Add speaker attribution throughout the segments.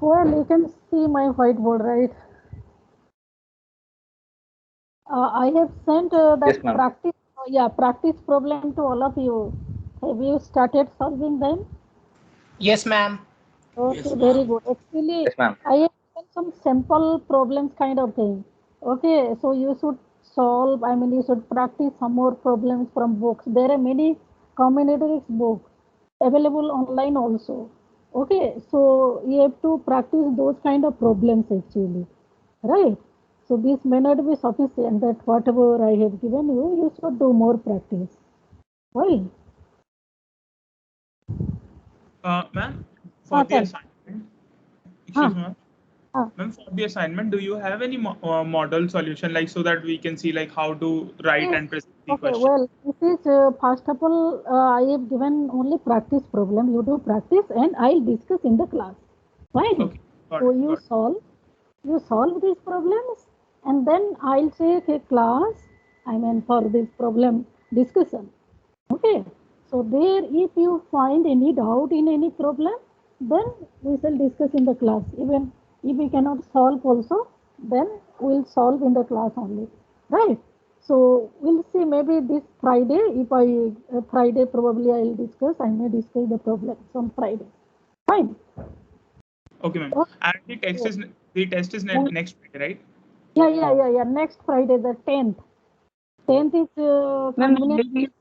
Speaker 1: Well, you can see my whiteboard, right? I have sent
Speaker 2: Yes,
Speaker 1: that
Speaker 2: ma'am.
Speaker 1: practice, practice problem to all of you. Have you started solving them?
Speaker 3: Yes, ma'am.
Speaker 1: Okay,
Speaker 4: Yes,
Speaker 1: very
Speaker 4: ma'am.
Speaker 1: good. Actually,
Speaker 2: Yes, ma'am.
Speaker 1: I have given some simple problems kind of thing. Okay, so you should solve, you should practice some more problems from books. There are many combinatorics books available online also. Okay, so you have to practice those kind of problems actually, right? So this may not be sufficient that whatever I have given you, you should do more practice. Why?
Speaker 4: Ma'am, for the
Speaker 1: Tell.
Speaker 4: assignment,
Speaker 1: Ah,
Speaker 4: excuse me, ma'am.
Speaker 1: ah.
Speaker 4: Ma'am, for the assignment, do you have any model solution like so that we can see like how to write
Speaker 1: Yes.
Speaker 4: and present the
Speaker 1: Okay.
Speaker 4: question?
Speaker 1: Well, this is first of all, I have given only practice problem. You do practice, and I'll discuss in the class. Fine.
Speaker 4: Okay, got
Speaker 1: So
Speaker 4: it, got it.
Speaker 1: you solve these problems, and then I'll take a class. For this problem discussion. Okay. So there, if you find any doubt in any problem, then we shall discuss in the class. Even if we cannot solve also, then we'll solve in the class only. Right? So we'll see maybe this Friday, if I, Friday probably I'll discuss, I may discuss the problems on Friday. Fine.
Speaker 4: Okay, ma'am. And
Speaker 1: Okay.
Speaker 4: the test is next Friday, right?
Speaker 1: Yeah. Next Friday, the 10th. 10th is
Speaker 5: Ma'am,
Speaker 1: convenient.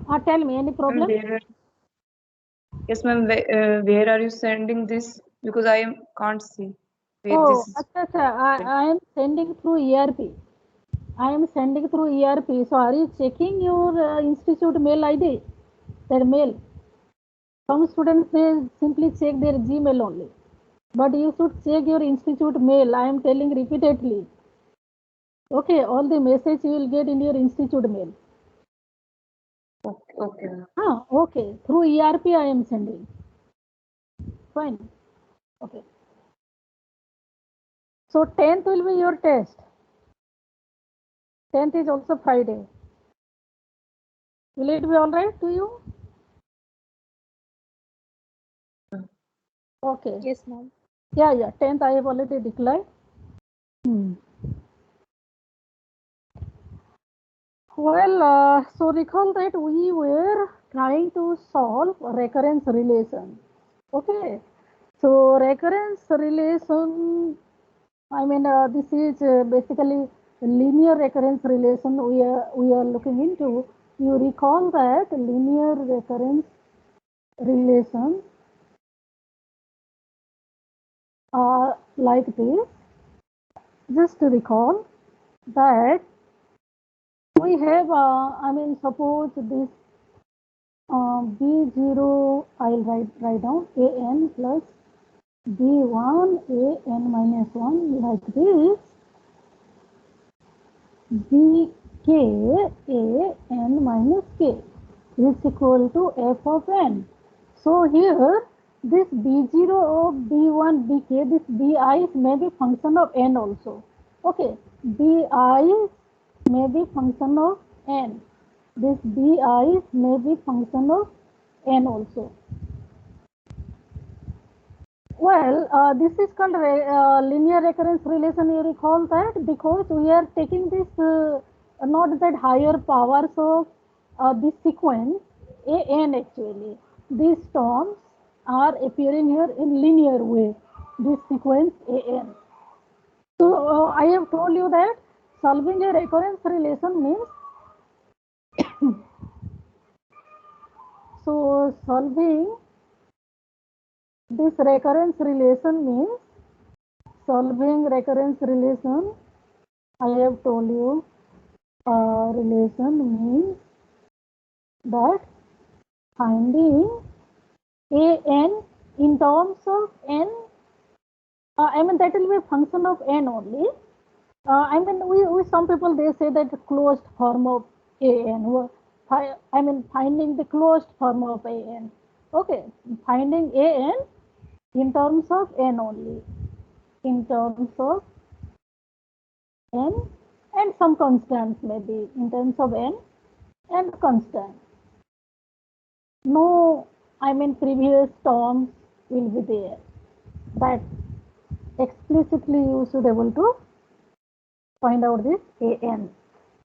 Speaker 1: Ah, tell me, any
Speaker 5: ma'am,
Speaker 1: problem?
Speaker 5: yes, ma'am. Where are you sending this? Because can't see where
Speaker 1: Oh,
Speaker 5: this is.
Speaker 1: I am sending through ERP. I am sending through ERP. So are you checking your institute mail ID? That mail. Some students they simply check their Gmail only. But you should check your institute mail. I am telling repeatedly. Okay, all the message you will get in your institute mail.
Speaker 5: Okay, okay, ma'am.
Speaker 1: Okay. Through ERP I am sending. Fine. Okay. So 10th will be your test. 10th is also Friday. Will it be all right to you? Okay.
Speaker 6: Yes, ma'am.
Speaker 1: Yeah. 10th I have already declared. Hmm. Well, so recall that we were trying to solve recurrence relation. Okay. So recurrence relation, this is basically linear recurrence relation we are looking into. You recall that linear recurrence relation are like this. Just to recall that we have, suppose this B0, I'll write down an plus B1 an minus 1 like this. Bk an minus k is equal to f of n. So here this b0 of b1 bk, this bi may be function of n also. Okay, bi may be function of n. This bi may be function of n also. Well, this is called linear recurrence relation. You recall that because we are taking this not that higher powers of this sequence a n actually. These terms are appearing here in linear way. This sequence a n. So I have told you that solving a recurrence relation means solving this recurrence relation means solving recurrence relation. I have told you relation means that finding a n in terms of n, that will be a function of n only. We some people they say that closed form of a n. Finding the closed form of a n. Okay, finding a n in terms of n only. In terms of n and some constants maybe in terms of n and constant. No, previous terms will be there. That explicitly you should able to find out this an.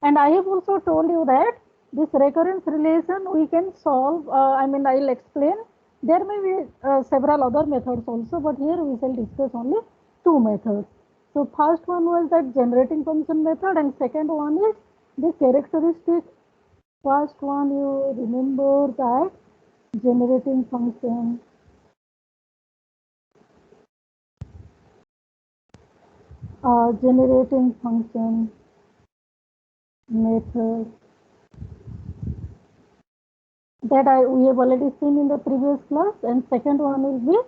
Speaker 1: And I have also told you that this recurrence relation we can solve. I'll explain. There may be several other methods also, but here we shall discuss only two methods. So first one was that generating function method, and second one is the characteristic. First one, you remember that generating function. Generating function method that we have already seen in the previous class, and second one will be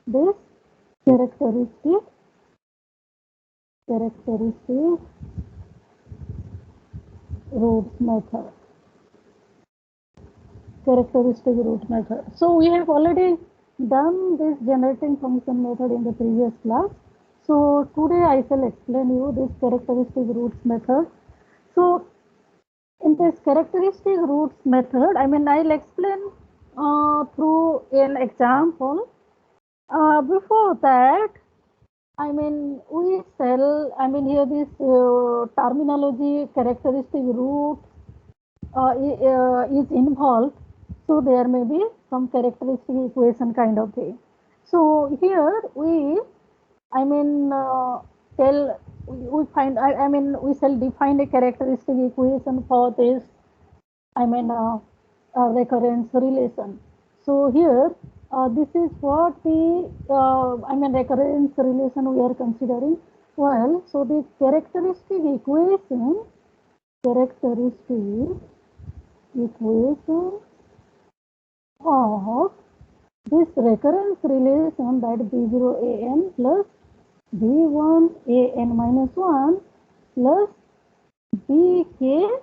Speaker 1: this characteristic roots method. Characteristic root method. So we have already done this generating function method in the previous class. So today I shall explain you this characteristic roots method. So in this characteristic roots method, I'll explain through an example. Before that, we shall, here this terminology characteristic root is involved. So there may be some characteristic equation kind of thing. So here we, we shall define a characteristic equation for this, recurrence relation. So here, this is what the, recurrence relation we are considering. Well, so the characteristic equation of this recurrence relation, that B0an plus B1an minus 1 plus Bk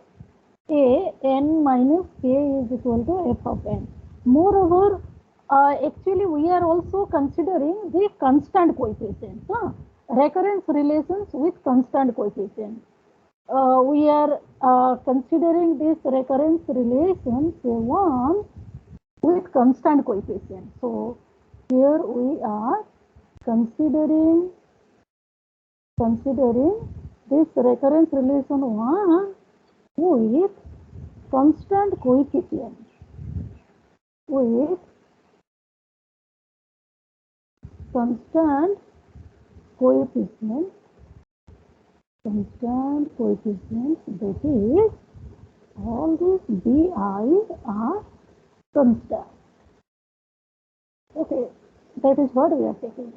Speaker 1: an minus k is equal to f of n. Moreover, actually we are also considering the constant coefficients, recurrence relations with constant coefficients. We are considering this recurrence relation K1 with constant coefficient. So here we are considering this recurrence relation 1 with constant coefficient. That is, all these bi's are constant. Okay, that is what we are taking.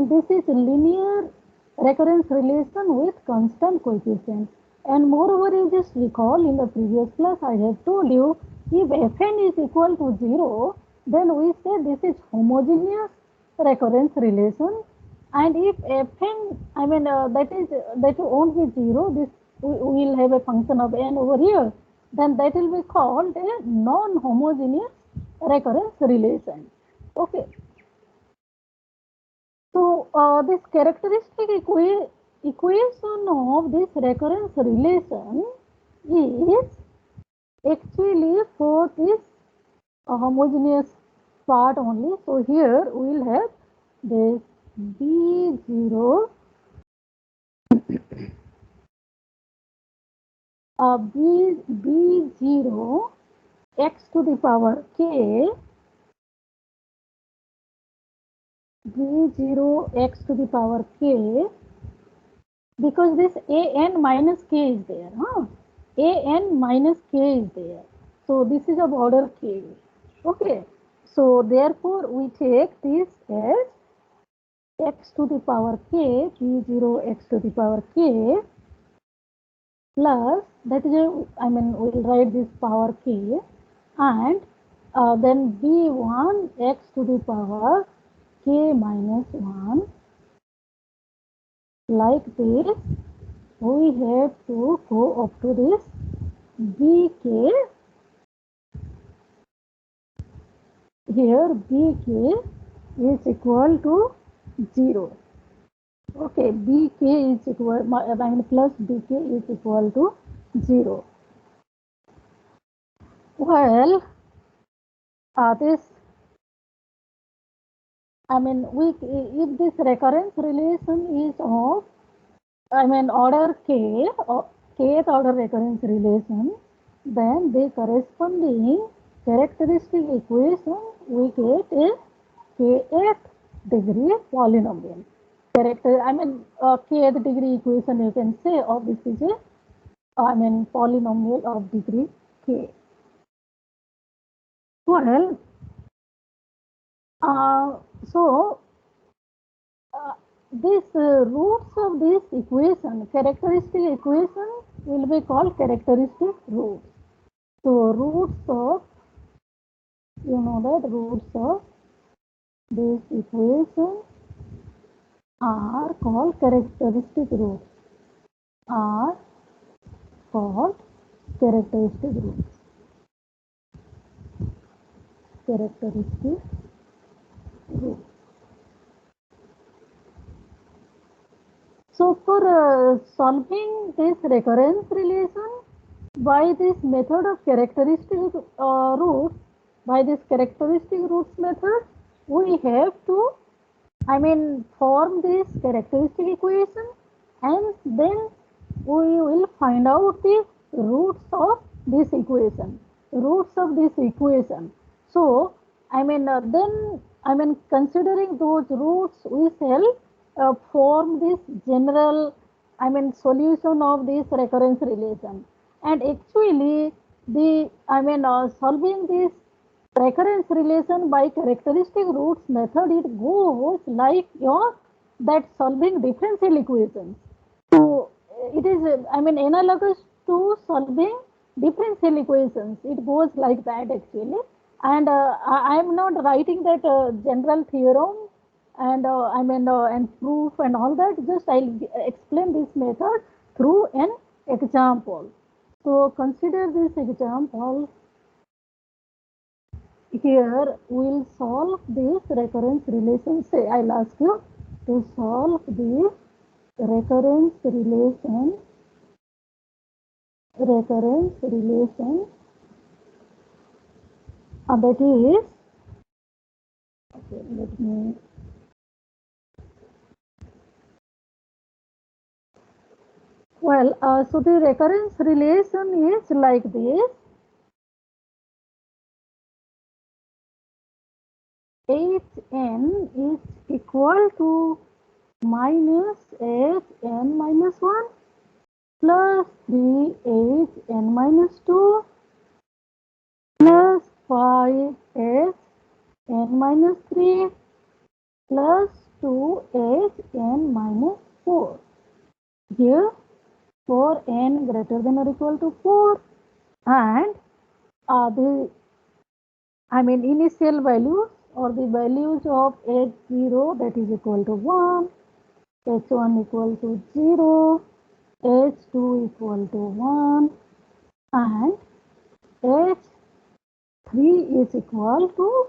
Speaker 1: This is linear recurrence relation with constant coefficient. And moreover, you just recall in the previous class I have told you, if Fn is equal to 0, then we say this is homogeneous recurrence relation. And if Fn, that won't be 0, this we will have a function of n over here, then that will be called a non-homogeneous recurrence relation. Okay. So this characteristic equation of this recurrence relation is actually for this homogeneous part only. So here we will have this B0 B0 x to the power k, B0 x to the power k, because this an minus k is there, an minus k is there. So this is of order k. Okay. So therefore we take this as x to the power k, B0 x to the power k, plus, that is, we'll write this power k, and then B1 x to the power k minus 1, like this. We have to go up to this Bk. Here Bk is equal to 0. Okay, Bk is equal, plus Bk is equal to 0. Well, this I mean, if this recurrence relation is of, order k, or kth order recurrence relation, then the corresponding characteristic equation we get is kth degree polynomial. Kth degree equation you can say of this is a, polynomial of degree k. Well, so this roots of this equation, characteristic equation, will be called characteristic roots. So roots of, you know that roots of this equation are called characteristic roots. Are called characteristic roots. Characteristic roots. So for solving this recurrence relation by this method of characteristic roots, by this characteristic roots method, we have to form this characteristic equation, and then we will find out the roots of this equation. So considering those roots, we shall form this general solution of this recurrence relation. And actually the solving this recurrence relation by characteristic roots method, it goes like that solving differential equations. So it is analogous to solving differential equations. It goes like that actually. And I am not writing that general theorem and and proof and all that. Just I'll explain this method through an example. So consider this example. Here we'll solve this recurrence relation. Say I'll ask you to solve this recurrence relation. That is, okay, let me. Well, so the recurrence relation is like this. Hn is equal to minus hn minus 1 plus 3hn minus 2 plus 5hn minus 3 plus 2hn minus 4. Here for n greater than or equal to 4, and the initial values or the values of h0, that is equal to 1, h1 equal to 0, h2 equal to 1, and h3 is equal to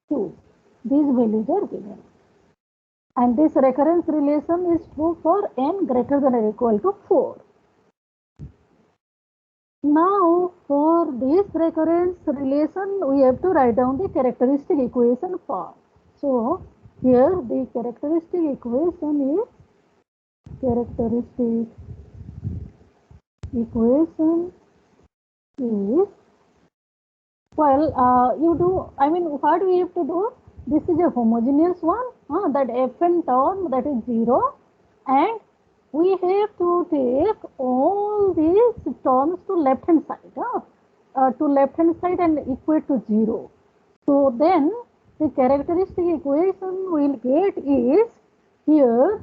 Speaker 1: 2. These values are given. And this recurrence relation is true for n greater than or equal to 4. Now for this recurrence relation, we have to write down the characteristic equation form. So here the characteristic equation is what we have to do? This is a homogeneous one, that fn term, that is 0, and we have to take all these terms to left hand side, and equate to 0. So then the characteristic equation we'll get is here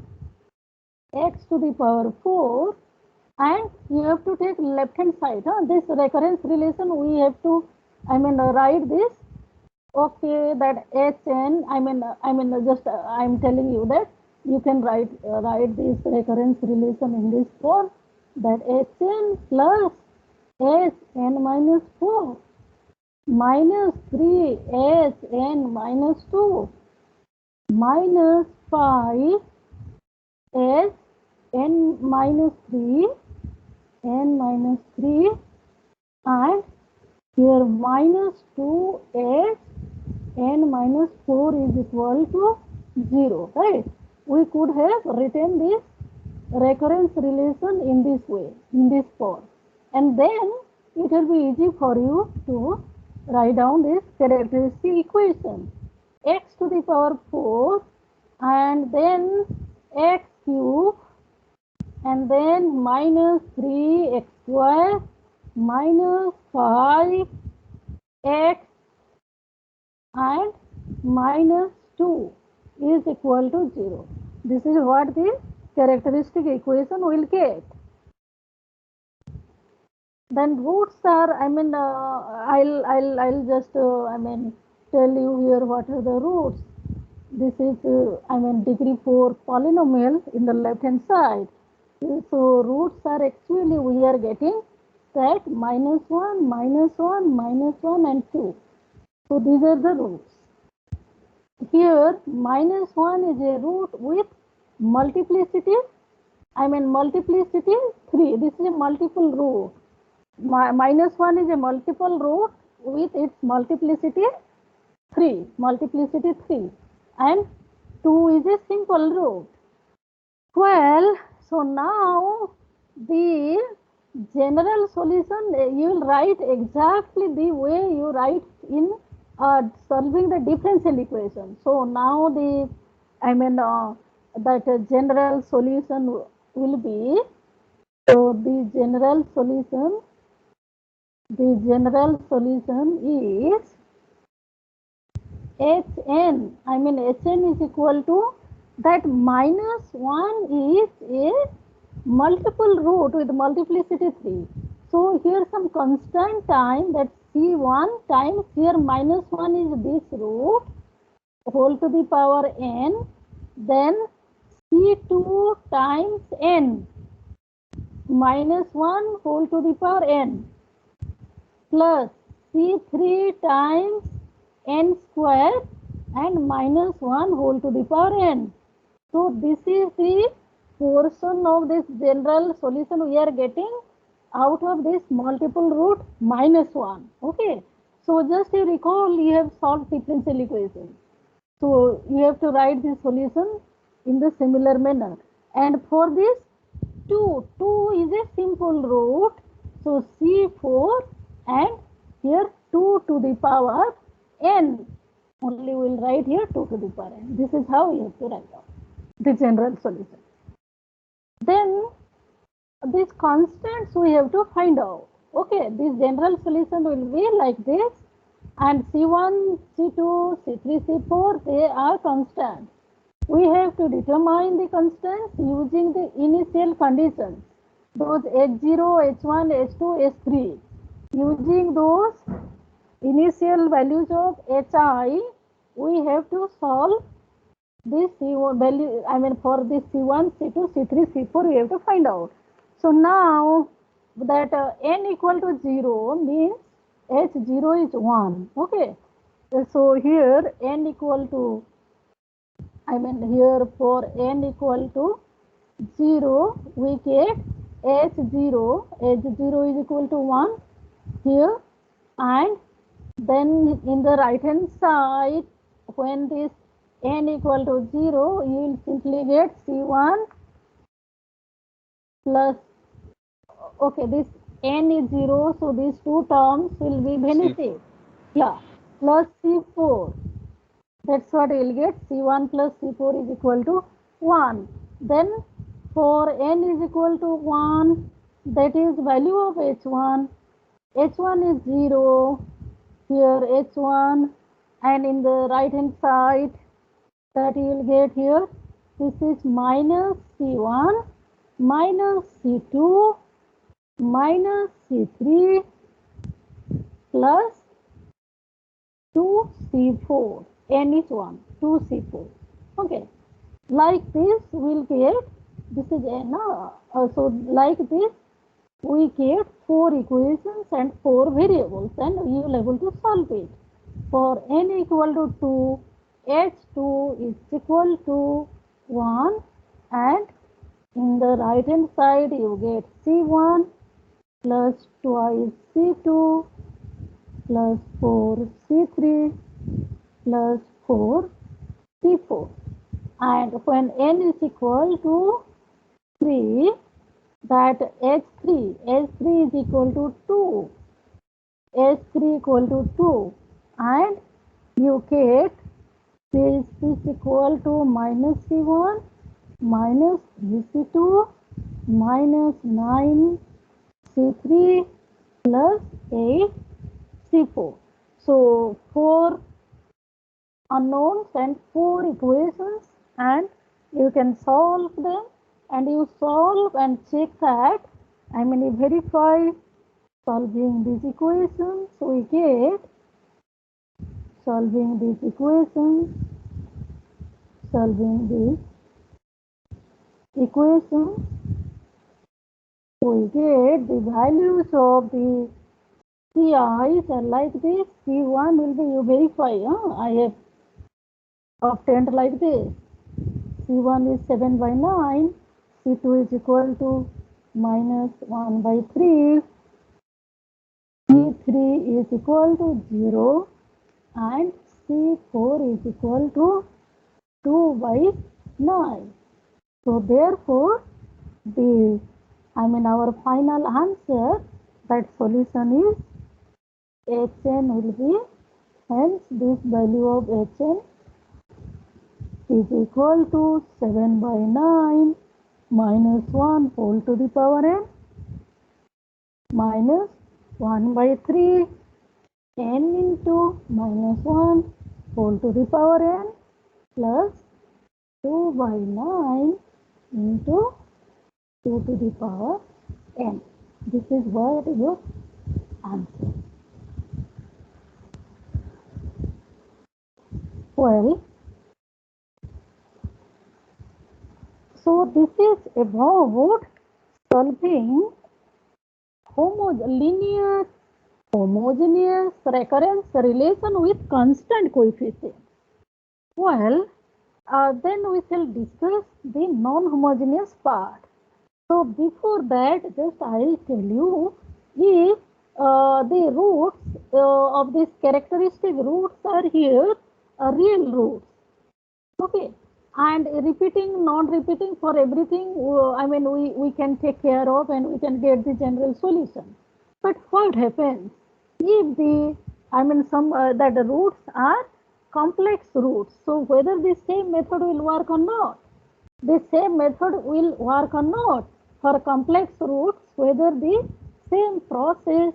Speaker 1: x to the power 4, and you have to take left hand side. This recurrence relation we have to write this. Okay, that hn, I'm telling you that you can write this recurrence relation in this form, that hn plus hn minus 4 minus 3 hn minus 2 minus 5 hn minus 3 and here minus 2 n minus 4 is equal to 0, right? We could have written this recurrence relation in this way, in this form, and then it will be easy for you to write down this characteristic equation. X to the power 4 and then x cube and then minus 3x square minus 5x and minus 2 is equal to 0. This is what the characteristic equation will get. Then roots are, I'll just tell you here what are the roots. This is degree 4 polynomial in the left hand side. So roots are actually we are getting that -1, -1, -1 and 2. So these are the roots. Here -1 is a root with multiplicity, multiplicity 3. This is a multiple root. -1 is a multiple root with its multiplicity 3, and 2 is a simple root. Well, so now the general solution you will write exactly the way you write in solving the differential equation. So now the that general solution will be, so the general solution is Hn. Hn is equal to that -1 is a multiple root with multiplicity 3. So here some constant time, that C1 times here -1 is this root whole to the power n, then C2 times n -1 whole to the power n plus C3 times n square and -1 whole to the power n. So this is the portion of this general solution we are getting out of this multiple root -1. Okay. So just you recall, you have solved differential equation. So you have to write the solution in the similar manner. And for this 2 is a simple root. So C4 and here 2 to the power n. Only we will write here 2 to the power n. This is how you have to write down the general solution. Then these constants we have to find out. Okay, this general solution will be like this, and C1, C2, C3, C4, they are constants. We have to determine the constants using the initial conditions, those H0, H1, H2, H3. Using those initial values of Hi, we have to solve this C1 value, for this C1, C2, C3, C4 we have to find out. So now that n equal to 0 means H0 is 1. Okay. So here n equal to, here for n equal to 0, we get H0 is equal to 1 here, and then in the right hand side, when this n equal to 0, you will simply get C1 plus, okay, this n is 0, so these two terms will be vanishing. Yeah, plus C4. That's what you will get. C1 plus C4 is equal to 1. Then for n is equal to 1, that is value of H1. H1 is 0. Here H1, and in the right hand side, that you will get here, this is minus C1 minus C2 minus C3 plus 2C4. N is 1, 2C4. Okay, like this we'll get, this is N. So like this we get 4 equations and 4 variables, and we will able to solve it. For n equal to 2, H2 is equal to 1, and in the right hand side you get C1 plus twice C2 plus 4 C3 plus 4 C4. And when n is equal to 3, that H3 is equal to 2, H3 equal to 2, and you get this is equal to minus C1 minus C2 minus 9 C3 plus 8 C4. So 4 unknowns and 4 equations, and you can solve them, and you solve and check that, you verify solving these equations. So we get solving these equations, we get the values of the CIs are like this. C1 will be, you verify, I have obtained like this. C1 is 7 by 9, C2 is equal to minus 1 by 3, C3 is equal to 0, and C4 is equal to 2 by 9. So therefore, our final answer, that solution is Hn will be, hence this value of Hn is equal to 7 by 9 minus 1 whole to the power n minus 1 by 3 n into minus 1 whole to the power n plus 2 by 9 into 2 to the power n. This is what your answer. Well, so this is about solving linear homogeneous recurrence relation with constant coefficient. Well, then we shall discuss the non-homogeneous part. So before that, just I will tell you, if the roots of these characteristic roots are here, real roots, okay, and repeating, non-repeating for everything, we can take care of, and we can get the general solution. But what happens if the, that the roots are complex roots? So whether the same method will work or not, the same method will work or not for complex roots, whether the same process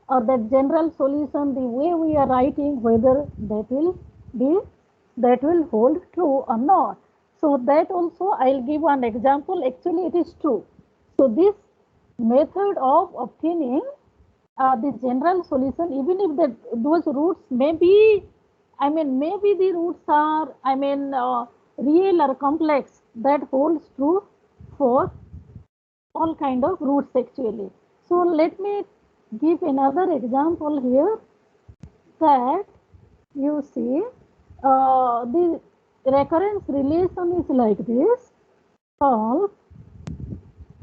Speaker 1: or the general solution, the way we are writing, whether that will hold true or not. So that also I'll give one example. Actually, it is true. So this method of obtaining the general solution, even if those roots may be, maybe the roots are, real or complex, that holds true for all kind of roots actually. So let me give another example here, that you see the recurrence relation is like this. Solve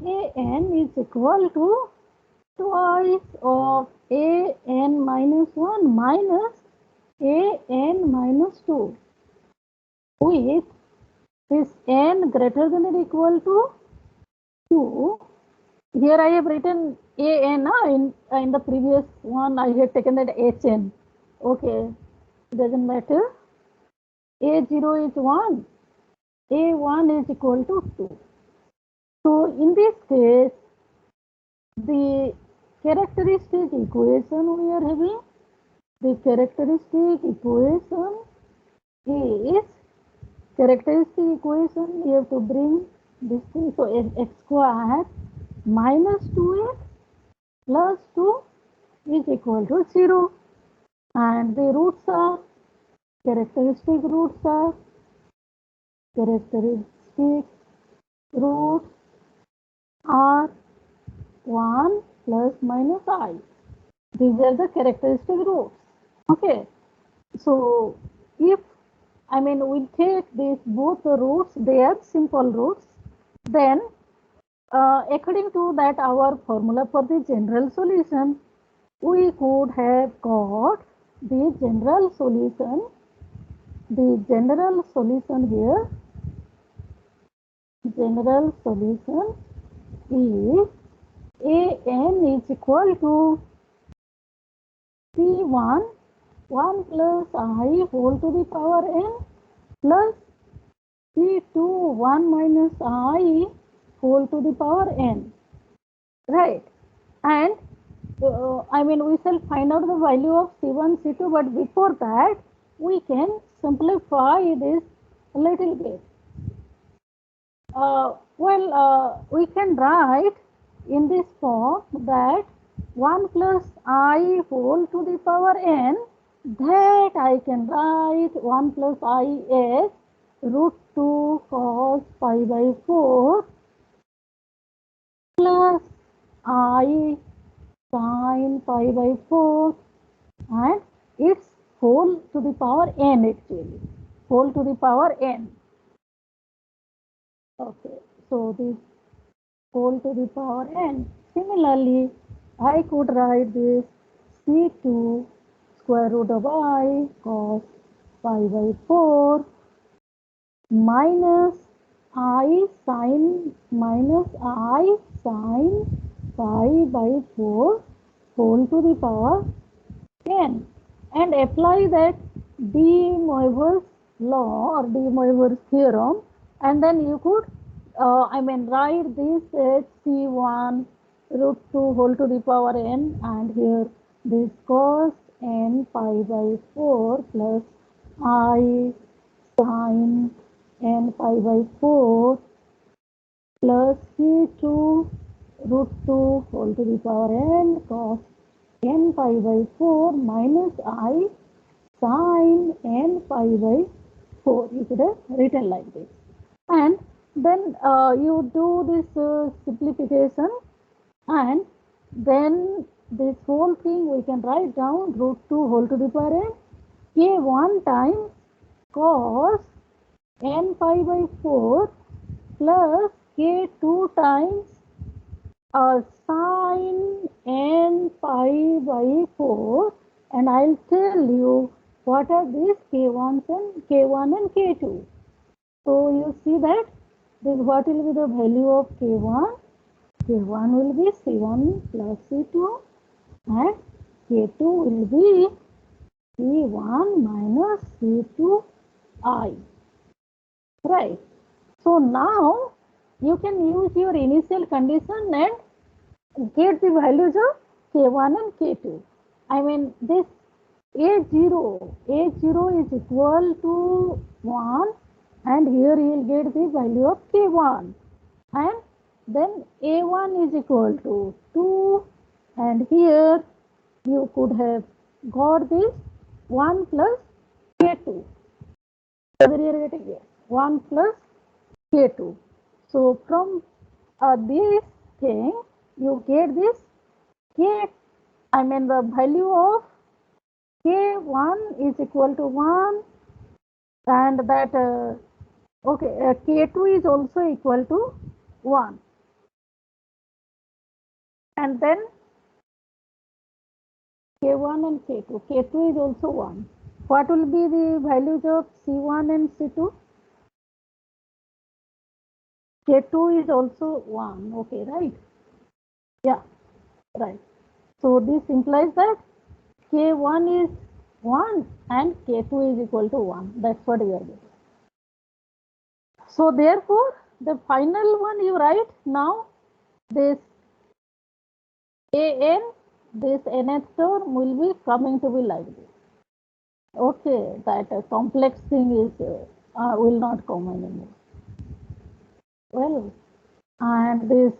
Speaker 1: An is equal to twice of An minus 1 minus An minus 2 with this n greater than or equal to 2. Here I have written An, in the previous one I had taken that Hn. Okay, doesn't matter. A0 is 1, A1 is equal to 2. So in this case, the characteristic equation we are having, the characteristic equation is, we have to bring this thing, so x square minus 2x plus 2 is equal to 0, and the roots are, characteristic roots are, are 1 plus minus I. These are the characteristic roots. Okay. So if we take these both the roots, they are simple roots, then according to that our formula for the general solution, we could have got the general solution. The general solution here general solution is an is equal to C1 1 plus I whole to the power n plus C2 1 minus I whole to the power n, right? And I mean, we shall find out the value of C1, C2, but before that, we can simplify this a little bit. We can write in this form that 1 plus I whole to the power n, that I can write 1 plus I as root 2 cos pi by 4 plus I sin pi by 4, and it's whole to the power n, actually whole to the power n. Okay, so this whole to the power n. Similarly, I could write this C2 square root of I cos pi by 4 minus I sin pi by 4 whole to the power n, and apply that de Moivre's law or de Moivre's theorem, and then you could write this as C1 root 2 whole to the power n, and here this cos n pi by 4 plus I sin n pi by 4 plus C2 root 2 whole to the power n cos n pi by 4 minus I sin n pi by 4. You could have written like this. And then you do this simplification, and then this whole thing we can write down root 2 whole to the power n k1 times cos n pi by 4 plus k2 times sin n pi by 4, and I'll tell you what are these k1 and k2. So you see that this, what will be the value of k1? K1 will be C1 plus C2, and k2 will be C1 minus C2I, right? So now you can use your initial condition and get the values of k1 and k2. I mean, this a0 is equal to 1, and here you will get the value of k1, and then a1 is equal to 2, and here you could have got this 1 plus k2. Whether you are getting here 1 plus k2. So from this thing you get this the value of k1 is equal to 1, and that k2 is also equal to 1, and then k1 and k2 is also 1. What will be the values of c1 and c2? K2 is also 1, okay, right? Yeah, right. So this implies that k1 is 1 and k2 is equal to 1. That's what we are getting. So therefore, the final one you write now, this an, this nth term will be coming to be like this. Okay, that complex thing is will not come anymore. Well, and this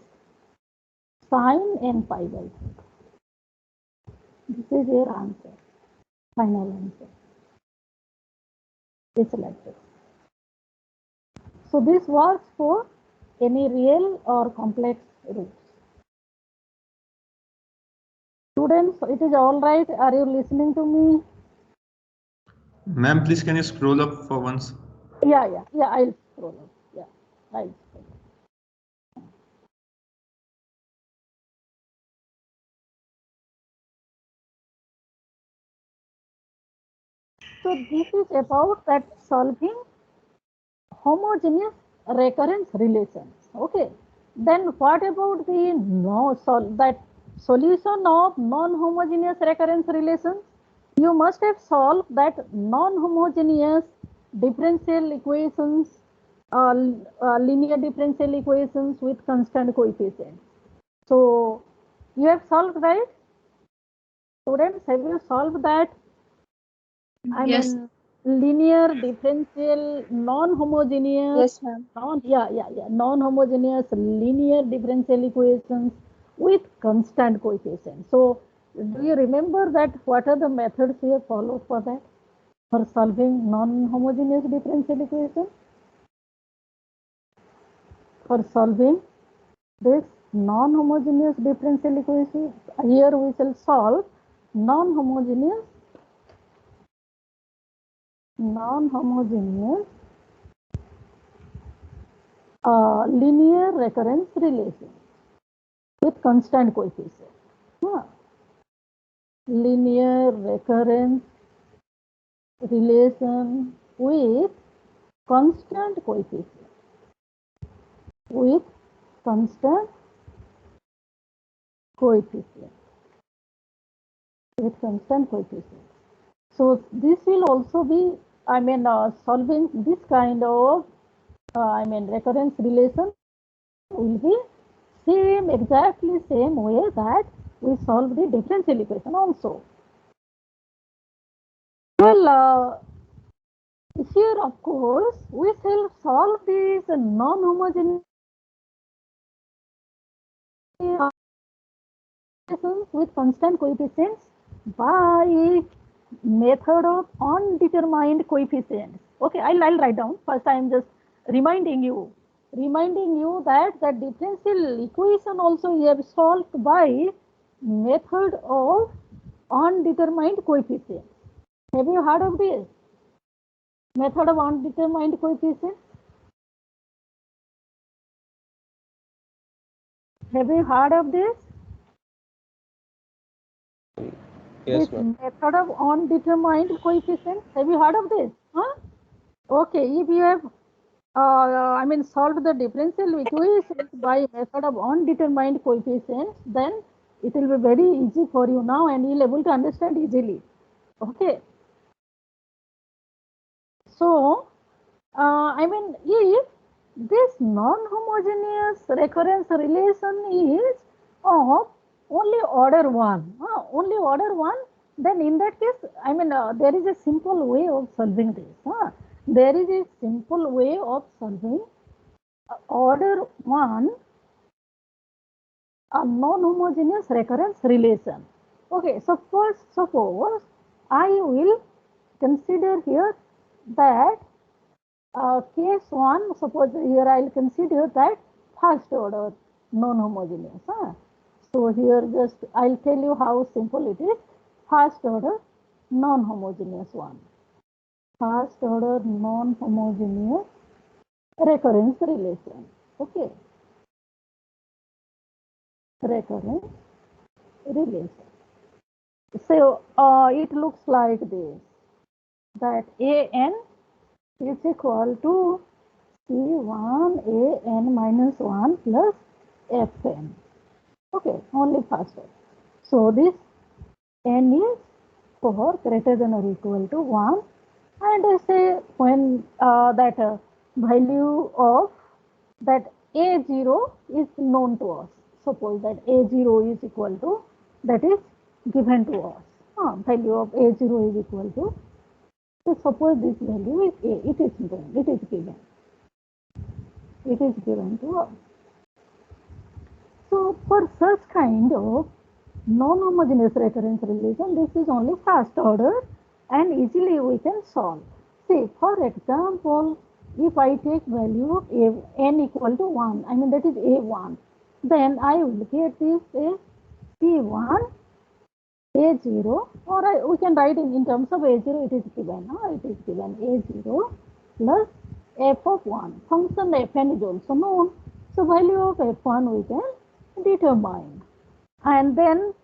Speaker 1: sin n pi by 4. This is your answer, final answer. It's like this. So this works for any real or complex roots. Students, it is all right. Are you listening to me?
Speaker 2: Ma'am, please can you scroll up for once?
Speaker 1: Yeah, I'll scroll up. Yeah, I'll scroll up. So this is about that solving homogeneous recurrence relations. Okay. Then what about the that solution of non-homogeneous recurrence relations? You must have solved that non-homogeneous differential equations, linear differential equations with constant coefficients. So you have solved, right? Students, have you solved that? I
Speaker 5: Yes.
Speaker 1: mean, linear differential non-homogeneous.
Speaker 5: Yes, ma'am.
Speaker 1: Non-homogeneous linear differential equations with constant coefficients. So do you remember that what are the methods we have followed for that, for solving non-homogeneous differential equation? For solving this non-homogeneous differential equation, here we shall solve non-homogeneous linear recurrence relation with constant coefficient. Linear recurrence relation with constant coefficient. With constant coefficient. With constant coefficient. So this will also be, solving this kind of, recurrence relation will be exactly same way that we solve the differential equation also. Well, here of course we shall solve these non-homogeneous with constant coefficients by method of undetermined coefficients. Okay, I'll write down. First I am just reminding you that the differential equation also we have solved by method of undetermined coefficients. Have you heard of this method of undetermined coefficients? Have you heard of this?
Speaker 6: Yes,
Speaker 1: This
Speaker 6: ma'am.
Speaker 1: method of undetermined coefficients. Have you heard of this? Huh? Okay, if you have solved the differential equations by method of undetermined coefficients, then it will be very easy for you now and you'll be able to understand easily. Okay. So, if this non-homogeneous recurrence relation is of only order 1, then in that case, there is a simple way of solving this. There is a simple way of solving order 1 a non-homogeneous recurrence relation. Okay, so first suppose I will consider here that case 1, suppose here I will consider that first order non-homogeneous. So here just I will tell you how simple it is. First order non-homogeneous one. First order non-homogeneous recurrence relation. Okay. Recurrence relation. So it looks like this, that an is equal to C1 an minus 1 plus fn. Okay, only first order. So this n is 4 greater than or equal to 1, and I say when that value of that a0 is known to us. Suppose that a0 is equal to, that is given to us. Value of a0 is equal to, so suppose this value is a, it is given, it is given to us. So for such kind of non-homogeneous recurrence relation, this is only first order and easily we can solve. See, for example, if I take value of n equal to 1, that is a1, then I will get this as c1 a0, or we can write in terms of a0, it is given a0 plus f of 1. Function fn is also known, so value of f1 we can determine. And then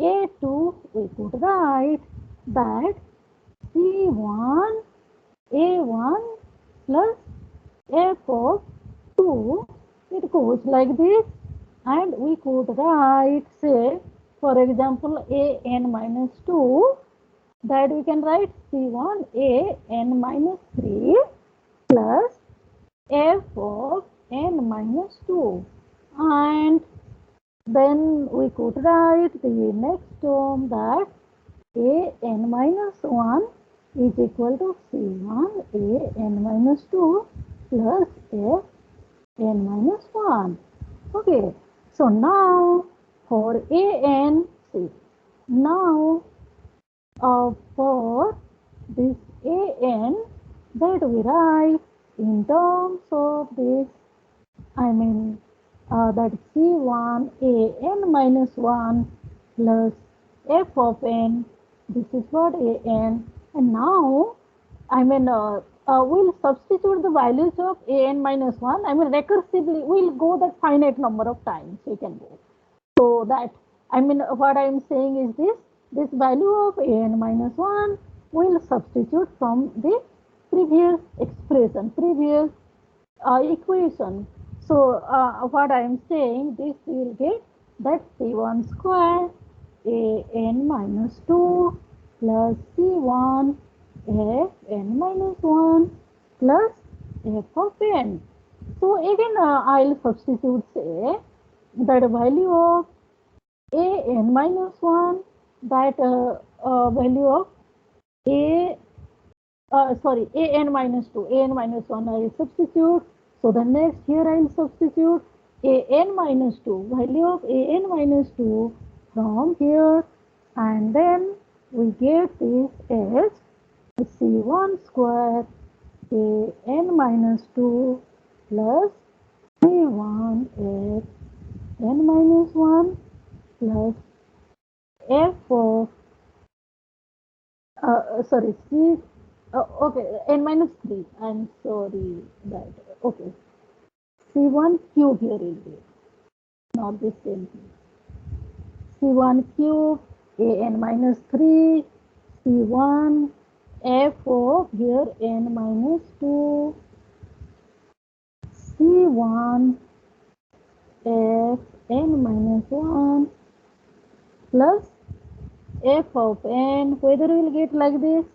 Speaker 1: a2 we could write that c1 a1 plus f of 2, it goes like this, and we could write, say, for example, a n minus 2, that we can write c1 a n minus 3 plus f of n minus 2, and then we could write the next term that a n minus 1 is equal to c1 a n minus 2 plus f n minus 1. Okay, so now for a n, see, now for this a n, that we write in terms of this, I mean that c1 a n minus 1 plus f of n, this is what a n, and now I mean we'll substitute the values of a n minus 1, I mean recursively we'll go that finite number of times we can go. So that, I mean what I am saying is this value of a n minus 1 will substitute from the previous expression, previous equation. So what I am saying, this will get that c1 square a n minus 2 plus c1 f n minus 1 plus f of n. So again I'll substitute, say, that value of a n minus 1, that value of a n minus 2, a n minus 1 I will substitute. So the next here I will substitute a n minus 2, value of a n minus 2 from here, and then we get this as c1 square a n minus 2 plus c1 f n minus 1 plus f of okay, n minus 3, I'm sorry that, okay, c1 cube here will be, not the same thing, c1 cube a n minus 3 c1 f of here n minus 2 c1 f n minus 1 plus f of n, whether we will get like this.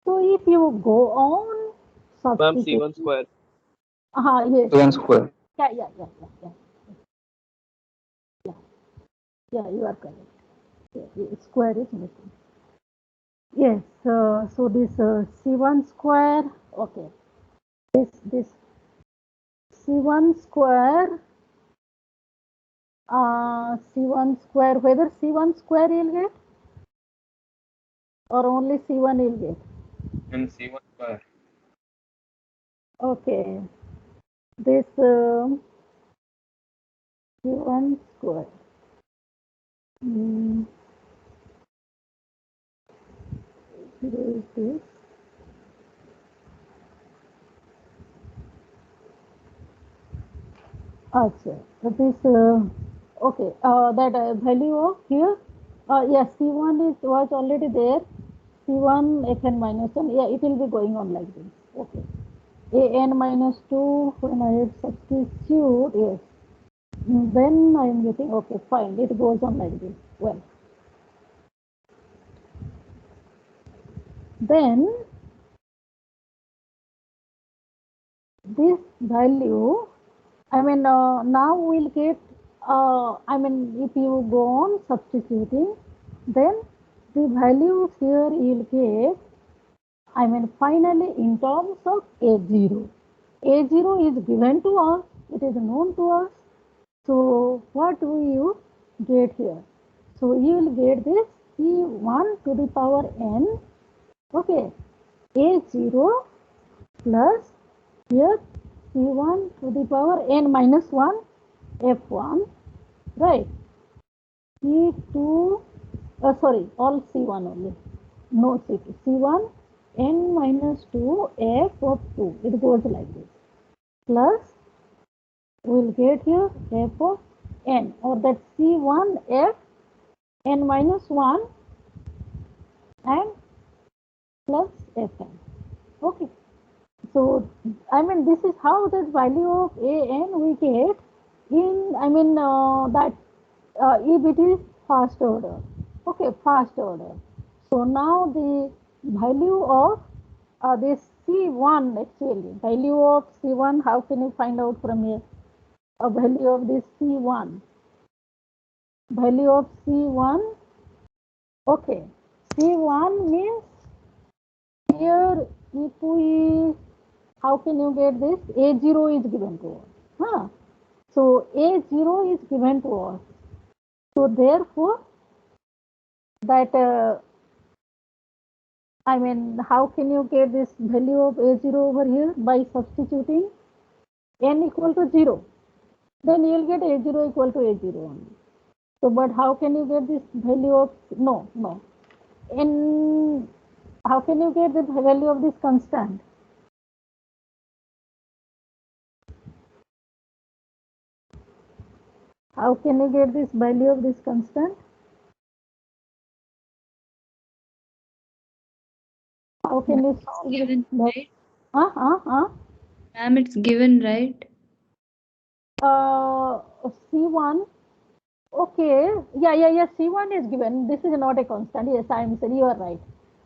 Speaker 1: So if you go on
Speaker 6: Ma'am,
Speaker 1: substituting,
Speaker 6: C1 square.
Speaker 1: yes,
Speaker 7: C1 square.
Speaker 1: yeah, you are correct. Yeah, square is missing. Yes, so this c1 square, okay, this c1 square, c1 square, whether c1 square you'll get or only c1 you'll get.
Speaker 6: And C1 square.
Speaker 1: Okay, this c1 square. Where is this? Acha, this okay, that value of here, yes, c1 was already there, c1 fn minus 1, yeah, it will be going on like this. Okay, a n minus 2, when I substitute, yes, then I am getting, okay, fine, it goes on like this. Well, then this value, I mean now we'll get, I mean if you go on substituting, then the values here you'll get, I mean finally in terms of a0. A0 is given to us, it is known to us. So what do you get here? So you will get this c1 to the power n, okay, a0 plus here c1 to the power n minus 1 f1, right, c2, sorry, all c1 only, no c2, c1 n minus 2 f of 2, it goes like this, plus we'll get here f of n, or that c1 f n minus 1 and plus fn. Okay, So, I mean, this is how the value of an we get in, I mean, that if it is first order. Okay, first order. So now the value of this C1 actually, value of C1, how can you find out from here? A value of this C1. Value of C1, okay. C1 means here if we, how can you get this? A0 is given to us. Huh? So A0 is given to us. So therefore, that I mean, how can you get this value of A0 over here? By substituting n equal to 0. Then you will get A0 equal to A0 only. So, but how can you get this value of, no, n, how can you get the value of this constant? How can you get this value of this constant? How can you solve
Speaker 5: Given,
Speaker 1: this?
Speaker 5: right?
Speaker 1: Ma'am,
Speaker 5: it's given, right?
Speaker 1: C1, okay, yeah, C1 is given. This is not a constant. Yes, I am saying you are right.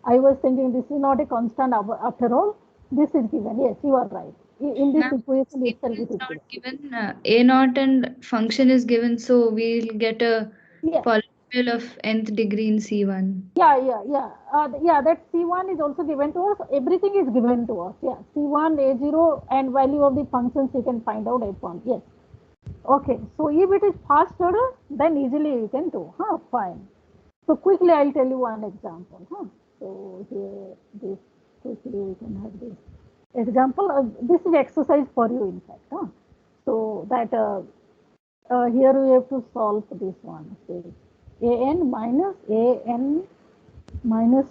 Speaker 1: I was thinking this is not a constant after all. This is given. Yes, you are right. In this equation itself, it is
Speaker 5: Not
Speaker 1: given.
Speaker 5: given. A naught and function is given, so we'll get a
Speaker 1: Yeah,
Speaker 5: polynomial of nth degree in C1.
Speaker 1: yeah. That C1 is also given to us. Everything is given to us. Yeah, C1, A0, and value of the functions you can find out F1. Yes. Okay. So if it is first order, then easily you can do. Fine. So quickly I'll tell you one example. So here, this quickly we can have this example. This is exercise for you, in fact. So that here we have to solve this one. Say an minus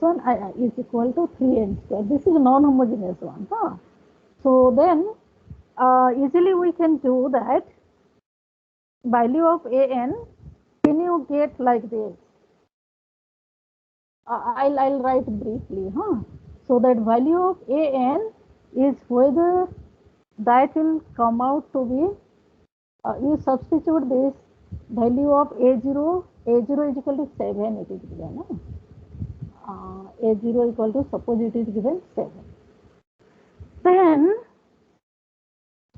Speaker 1: 1 is equal to 3n square. This is a non-homogeneous one. So then easily we can do that. Value of an, can you get like this? I'll write briefly. So that value of an is whether that will come out to be, you substitute this value of A0 is equal to 7, it is given. A0 equal to, suppose it is given 7. Then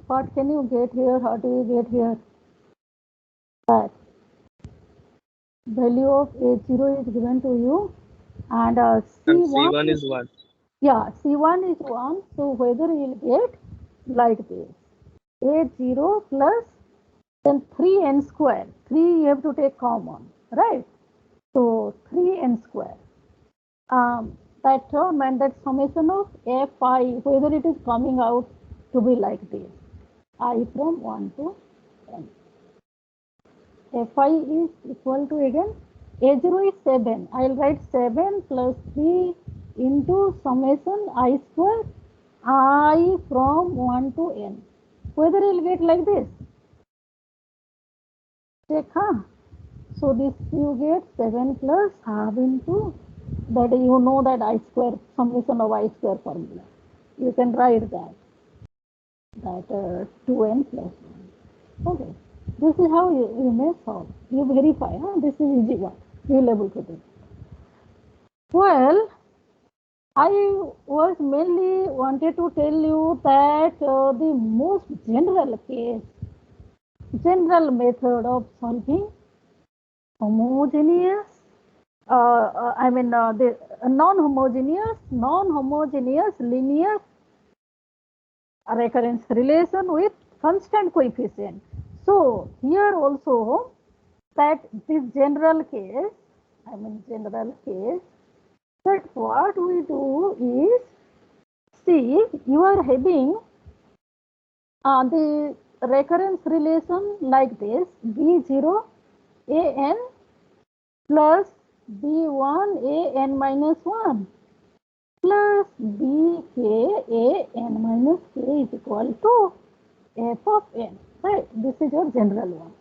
Speaker 1: what can you get here? How do you get here? That value of A0 is given to you, and
Speaker 6: And
Speaker 1: C1,
Speaker 6: C1 is 1.
Speaker 1: yeah, C1 is 1. So whether you will get like this, A0 plus then 3n square. 3 you have to take common, right? So 3n square. That term and that summation of fi, whether it is coming out to be like this, I from 1 to n. Fi is equal to, again, A0 is 7. I'll write 7 plus 3 into summation I square I from 1 to n. Whether you'll get like this. Check, So this you get 7 plus half into that, you know that I square, summation of I square formula. You can write that 2n plus 1. Okay. This is how you may solve. You verify. This is easy one. You will able to do. Well, I was mainly wanted to tell you that the most general case, general method of solving homogeneous, the non-homogeneous linear recurrence relation with constant coefficient. So here also, that this general case, that what we do is, see, you are having the recurrence relation like this, B0 an plus B1 an minus 1 plus bk an minus k is equal to f of n, right? This is your general one,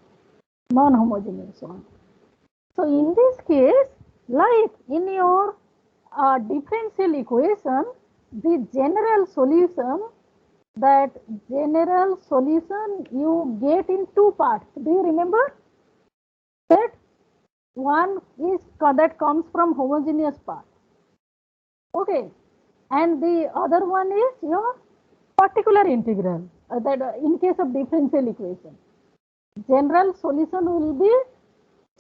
Speaker 1: non-homogeneous one. So in this case, like in your differential equation, the general solution that general solution you get in two parts. Do you remember that? One is that comes from homogeneous part. Okay, and the other one is your particular integral. That in case of differential equation, general solution will be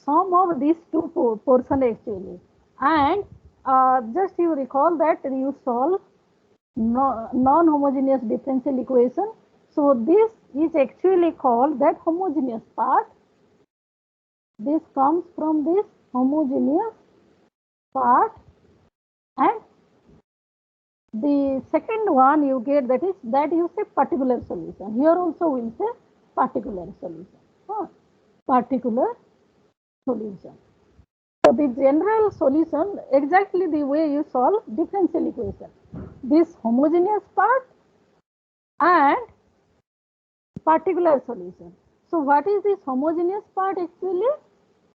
Speaker 1: sum of these two portion actually. And just you recall that you solve non-homogeneous differential equation. So this is actually called that homogeneous part. This comes from this homogeneous part, and the second one you get, that is that you say particular solution. Here also we'll say particular solution. Particular solution. So the general solution, exactly the way you solve differential equation. This homogeneous part and particular solution. So what is this homogeneous part actually?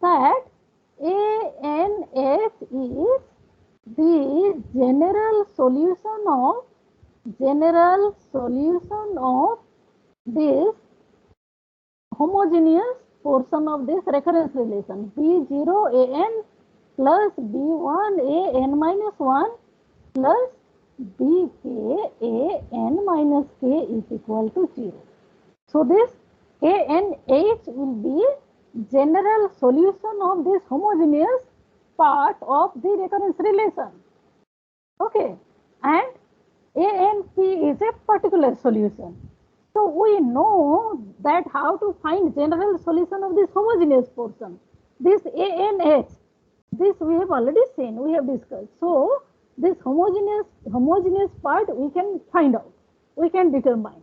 Speaker 1: That ANH is the general solution of this homogeneous portion of this recurrence relation B0 AN plus B1 AN minus 1 plus BK AN minus K is equal to 0. So this ANH will be general solution of this homogeneous part of the recurrence relation. Okay, and ANP is a particular solution. So we know that how to find general solution of this homogeneous portion. This ANH, this we have already seen, we have discussed. So this homogeneous part we can find out, we can determine.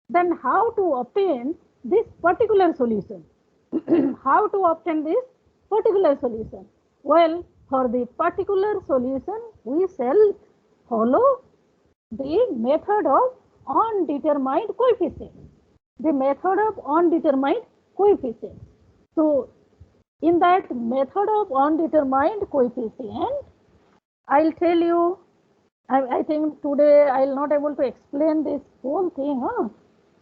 Speaker 1: Then how to obtain this particular solution? How to obtain this particular solution? Well, for the particular solution, we shall follow the method of undetermined coefficient. The method of undetermined coefficient. So, in that method of undetermined coefficient, I'll tell you, I think today I'll not able to explain this whole thing.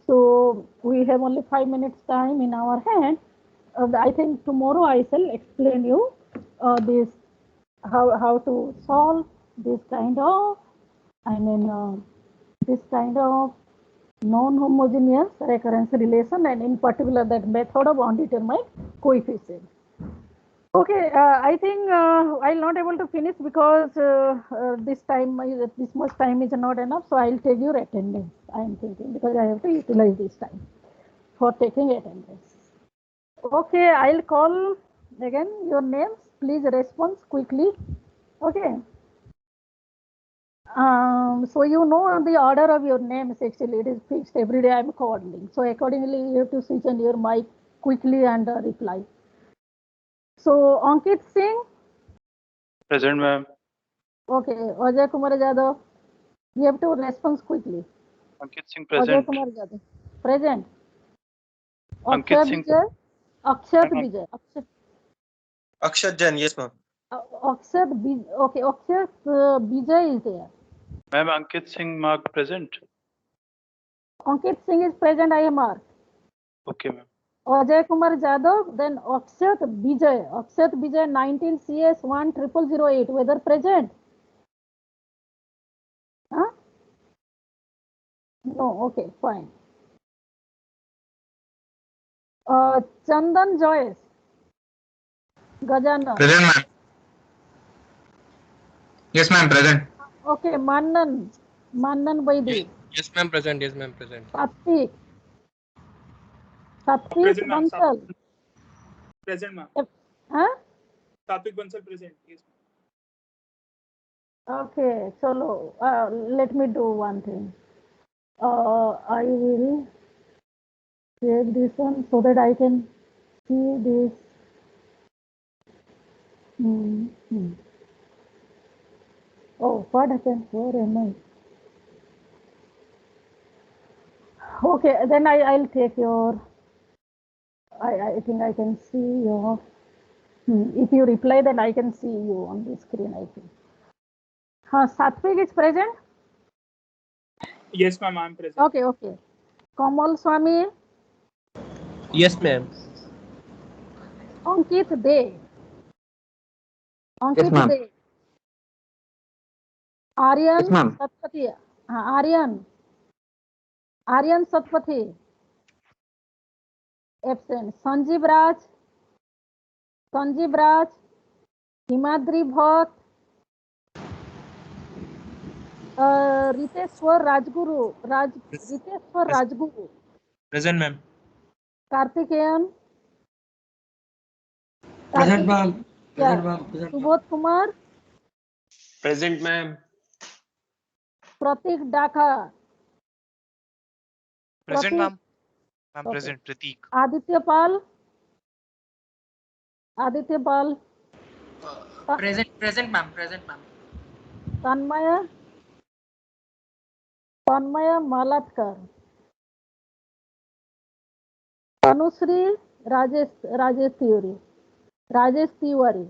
Speaker 1: So we have only 5 minutes time in our hand. I think tomorrow I shall explain you this how to solve this kind of, this kind of non-homogeneous recurrence relation, and in particular that method of undetermined coefficient. Okay, I think I'll not able to finish because this much time is not enough. So I'll take your attendance. I am thinking because I have to utilize this time for taking attendance. Okay, I'll call again your names. Please respond quickly. Okay. So you know the order of your names actually, it is fixed every day. I am calling. So accordingly, you have to switch on your mic quickly and reply. So Ankit Singh.
Speaker 6: Present, ma'am.
Speaker 1: Okay, Ajay Kumar Jadhav. You have to respond quickly.
Speaker 6: Ankit Singh
Speaker 1: Ajay
Speaker 6: present.
Speaker 1: Kumar Jadhav. Present.
Speaker 6: Ankit
Speaker 1: Akshat
Speaker 6: Singh.
Speaker 1: Vijay. Akshat Vijay.
Speaker 7: Akshat Jain, yes ma'am.
Speaker 1: Akshat Vijay. Okay, Akshat Vijay is there.
Speaker 6: Ma'am, Ankit Singh marked present.
Speaker 1: Ankit Singh is present, I am marked.
Speaker 6: Okay, ma'am.
Speaker 1: Ajay Kumar Jadhav, then Akshat Vijay. Akshat Vijay 19 CS 10008, whether present? Huh? No, okay, fine. Chandan Joyce. Gajana.
Speaker 3: Present, ma'am. Yes, ma'am, present.
Speaker 1: Okay, Mannan Vaidi.
Speaker 7: Yes ma'am, present. Yes ma'am, present.
Speaker 1: Satvik. Satvik
Speaker 4: Present, ma'am.
Speaker 1: Bansal.
Speaker 4: Present, ma'am.
Speaker 1: Huh?
Speaker 4: Satvik Bansal present. Yes, ma'am.
Speaker 1: Okay, chalo. Let me do one thing. I will take this one so that I can see this. Oh, what happened? Where am I? Okay, then I'll take your. I think I can see your. If you reply, then I can see you on the screen, I think. Satvik is present?
Speaker 4: Yes, ma'am, I'm present.
Speaker 1: Okay, okay. Kamal Swami,
Speaker 7: Yes, ma'am.
Speaker 1: Ankit De. Ankit
Speaker 8: ma'am.
Speaker 1: De. Aryan
Speaker 8: Yes, ma'am.
Speaker 1: Satpathy. Aryan. Aryan Satpathy. Absent. Sanjeev Raj. Sanjeev Raj. Himadri Bhatt. Riteshwar Rajguru. Riteshwar Rajguru.
Speaker 7: Present, ma'am.
Speaker 1: Karthikeyan.
Speaker 8: Present,
Speaker 1: Karthik-
Speaker 8: ma'am.
Speaker 1: Yeah.
Speaker 8: Present, ma'am. Present, ma'am.
Speaker 1: Subodh Kumar.
Speaker 7: Present, ma'am.
Speaker 1: Pratik Dakha.
Speaker 9: Present,
Speaker 1: Pratik.
Speaker 9: ma'am. I'm
Speaker 1: Okay.
Speaker 9: present. Pratik.
Speaker 1: Aditya Pal. Aditya Pal.
Speaker 3: Present, ma'am. Present, ma'am.
Speaker 1: Tanmaya. Tanmaya Malatkar. Tanushree Rajesh Tiwari. Rajesh Tiwari.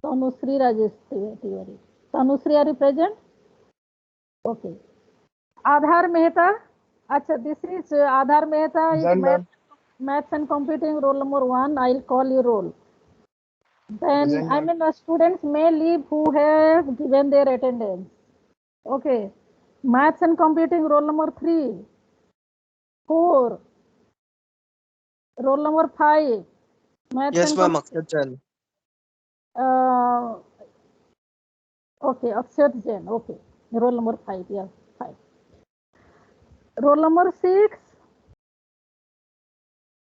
Speaker 1: Tanushree Rajesh Tiwari. Tanushree, are you present? Okay. Aadhar Mehta. Acha, this is Aadhar Mehta is maths and computing roll number 1. I'll call you roll. Then I mean students may leave who have given their attendance. Okay. Maths and computing roll number 3. 4. Roll number 5. Maths
Speaker 7: Yes,
Speaker 1: and
Speaker 7: ma'am. Akshat Jain.
Speaker 1: okay, Akshat Jain. Okay. Roll number 5. Yes, 5. Roll number 6.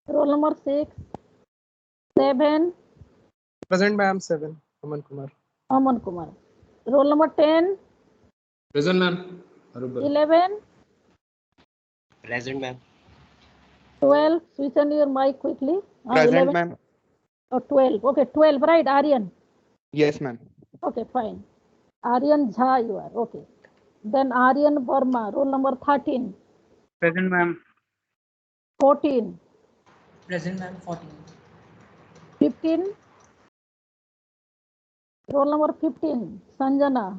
Speaker 1: Roll number 6. 7.
Speaker 7: Present, ma'am. 7. Aman Kumar.
Speaker 1: Aman Kumar. Roll number 10.
Speaker 2: Present, ma'am.
Speaker 1: 11.
Speaker 7: Present, ma'am.
Speaker 1: 12. Switch on your mic quickly.
Speaker 8: Present,
Speaker 1: 11.
Speaker 8: ma'am.
Speaker 1: Or 12. Okay, 12. Right, Aryan.
Speaker 8: Yes, ma'am.
Speaker 1: Okay, fine. Aryan Jha, you are. Okay. Then Aryan Verma. Roll number 13.
Speaker 6: Present, ma'am.
Speaker 1: 14.
Speaker 3: Present, ma'am. 14.
Speaker 1: 15. Roll number 15. Sanjana.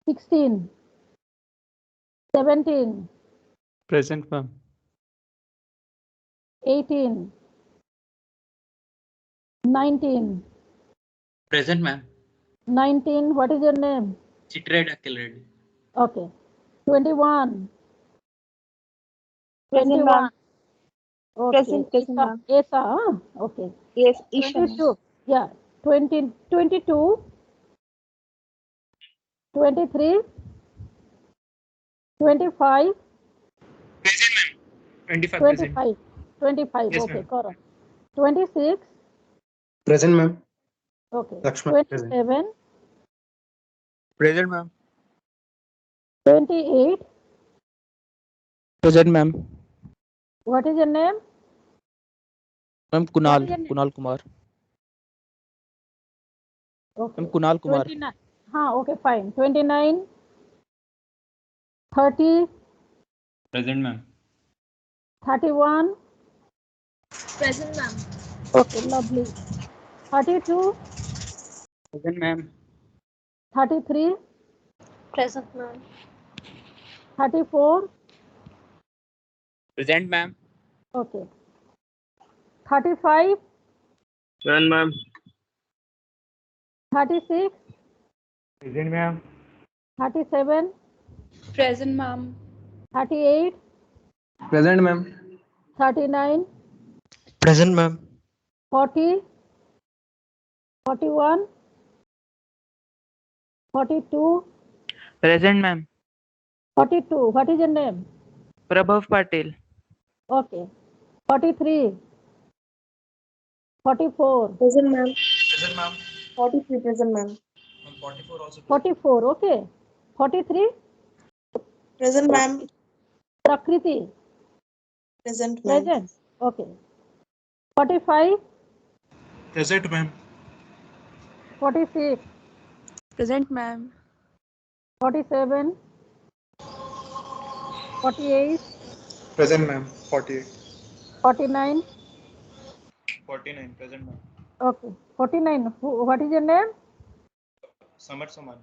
Speaker 1: 16. 17.
Speaker 6: Present, ma'am.
Speaker 1: 18. 19.
Speaker 7: Present, ma'am.
Speaker 1: 19. What is your name?
Speaker 7: Chitred Akil Reddy.
Speaker 1: Okay. 21.
Speaker 5: Present,
Speaker 1: 21.
Speaker 5: ma'am.
Speaker 1: Okay.
Speaker 5: Present, ma'am.
Speaker 1: Esa, huh? Okay.
Speaker 5: Yes, Isha.
Speaker 1: 22. Yeah. 20, 22. 23. 25.
Speaker 4: 25 present.
Speaker 1: 25. 25.
Speaker 4: Yes,
Speaker 1: Okay,
Speaker 4: ma'am.
Speaker 1: correct. 26.
Speaker 8: Present, ma'am.
Speaker 1: Okay.
Speaker 8: Lakshman, present.
Speaker 1: 27.
Speaker 7: Present, ma'am.
Speaker 1: 28.
Speaker 10: Present, ma'am.
Speaker 1: What is your name?
Speaker 10: Ma'am,
Speaker 1: What
Speaker 10: Kunal.
Speaker 1: is your name?
Speaker 10: Kunal Kumar.
Speaker 1: Okay.
Speaker 10: Ma'am, Kunal Kumar.
Speaker 1: 29. Okay, fine. 29. 30.
Speaker 6: Present, ma'am.
Speaker 1: 31.
Speaker 5: Present, ma'am.
Speaker 1: Okay, lovely. 32.
Speaker 6: Present, ma'am.
Speaker 1: 33.
Speaker 5: Present, ma'am.
Speaker 1: 34.
Speaker 6: Present, ma'am.
Speaker 1: Okay. 35.
Speaker 6: Present, ma'am.
Speaker 1: 36.
Speaker 6: Present, ma'am.
Speaker 1: 37.
Speaker 5: Present, ma'am.
Speaker 1: 38.
Speaker 8: Present, ma'am.
Speaker 1: 39.
Speaker 7: Present, ma'am.
Speaker 1: 40. 41. 42.
Speaker 6: Present, ma'am.
Speaker 1: 42. What is your name?
Speaker 6: Prabhav Patel.
Speaker 1: Okay. 43. 44.
Speaker 5: Present, ma'am.
Speaker 7: Present, ma'am.
Speaker 5: 43, present, ma'am.
Speaker 7: 44 also.
Speaker 1: 44. Okay. 43.
Speaker 5: Present, ma'am.
Speaker 1: Prakriti.
Speaker 5: Present, ma'am.
Speaker 1: Present. Okay. 45.
Speaker 7: Present, ma'am.
Speaker 1: 46.
Speaker 5: Present, ma'am.
Speaker 1: 47. 48.
Speaker 8: Present, ma'am. 48.
Speaker 1: 49.
Speaker 7: 49. Present, ma'am.
Speaker 1: Okay. 49. What is your name?
Speaker 7: Samar Saman.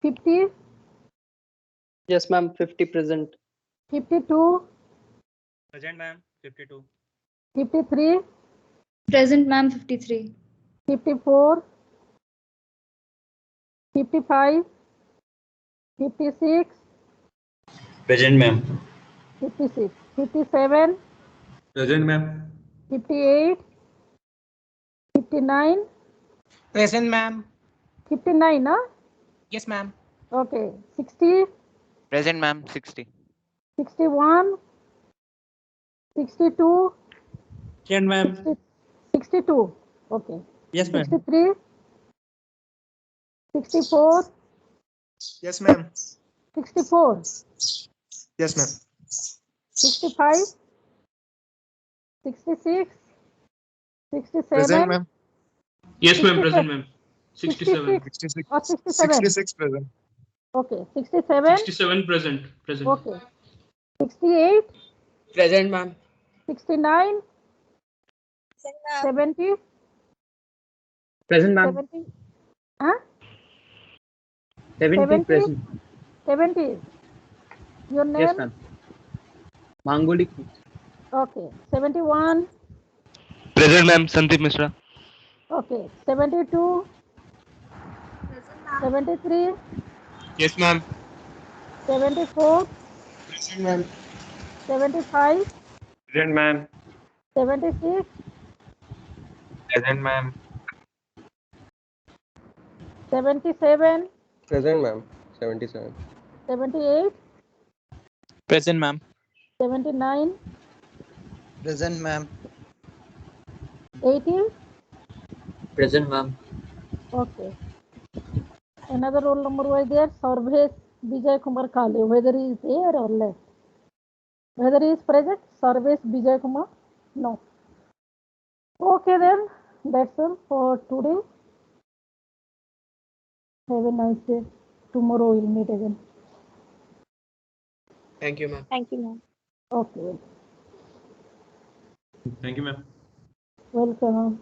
Speaker 1: 50,
Speaker 8: Yes, ma'am. 50 present.
Speaker 1: 52,
Speaker 7: Present, ma'am. 52.
Speaker 1: 53,
Speaker 9: Present, ma'am. 53.
Speaker 1: 54, 55, 56,
Speaker 7: Present, ma'am.
Speaker 1: 56, 57,
Speaker 2: Present, ma'am.
Speaker 1: 58, 59,
Speaker 3: Present, ma'am.
Speaker 1: 59, huh?
Speaker 3: Yes, ma'am.
Speaker 1: Okay, 60,
Speaker 6: Present, ma'am. 60.
Speaker 1: 61, 62,
Speaker 3: Present, ma'am.
Speaker 1: 60, 62, okay,
Speaker 3: Yes, ma'am.
Speaker 1: 63, 64,
Speaker 8: Yes, ma'am.
Speaker 1: 64,
Speaker 8: Yes, ma'am.
Speaker 1: 65, 66,
Speaker 8: Present,
Speaker 1: 67,
Speaker 8: ma'am.
Speaker 4: Yes, ma'am.
Speaker 1: 67,
Speaker 4: Present, ma'am. 67.
Speaker 1: 66 or 67,
Speaker 8: 66 present.
Speaker 1: okay, 67,
Speaker 4: 67 present. Present.
Speaker 1: okay, 68,
Speaker 3: Present, ma'am.
Speaker 1: 69, 70,
Speaker 3: Present, ma'am.
Speaker 1: 70, huh?
Speaker 3: 70
Speaker 1: 70,
Speaker 3: present.
Speaker 1: 70, your
Speaker 3: Yes,
Speaker 1: name?
Speaker 3: ma'am. Mangoli.
Speaker 1: Okay, 71,
Speaker 6: Present, ma'am. Sandeep Mishra.
Speaker 1: okay, 72, 73,
Speaker 7: Yes, ma'am.
Speaker 1: 74,
Speaker 8: Present, ma'am.
Speaker 1: 75,
Speaker 6: Present, ma'am.
Speaker 1: 76,
Speaker 6: Present, ma'am.
Speaker 1: 77,
Speaker 8: Present, ma'am. 77.
Speaker 1: 78,
Speaker 3: Present, ma'am.
Speaker 1: 79,
Speaker 8: Present, ma'am.
Speaker 1: 80,
Speaker 3: Present, ma'am.
Speaker 1: okay. Another roll number was there, Sarvesh Vijay Kumar Kale, whether he is there or left. Whether he is present, Sarvesh Vijay Kumar? No. Okay then, that's all for today. Have a nice day. Tomorrow we'll meet again.
Speaker 7: Thank you, ma'am.
Speaker 9: Thank you, ma'am.
Speaker 1: Okay,
Speaker 2: Thank you, ma'am.
Speaker 1: welcome.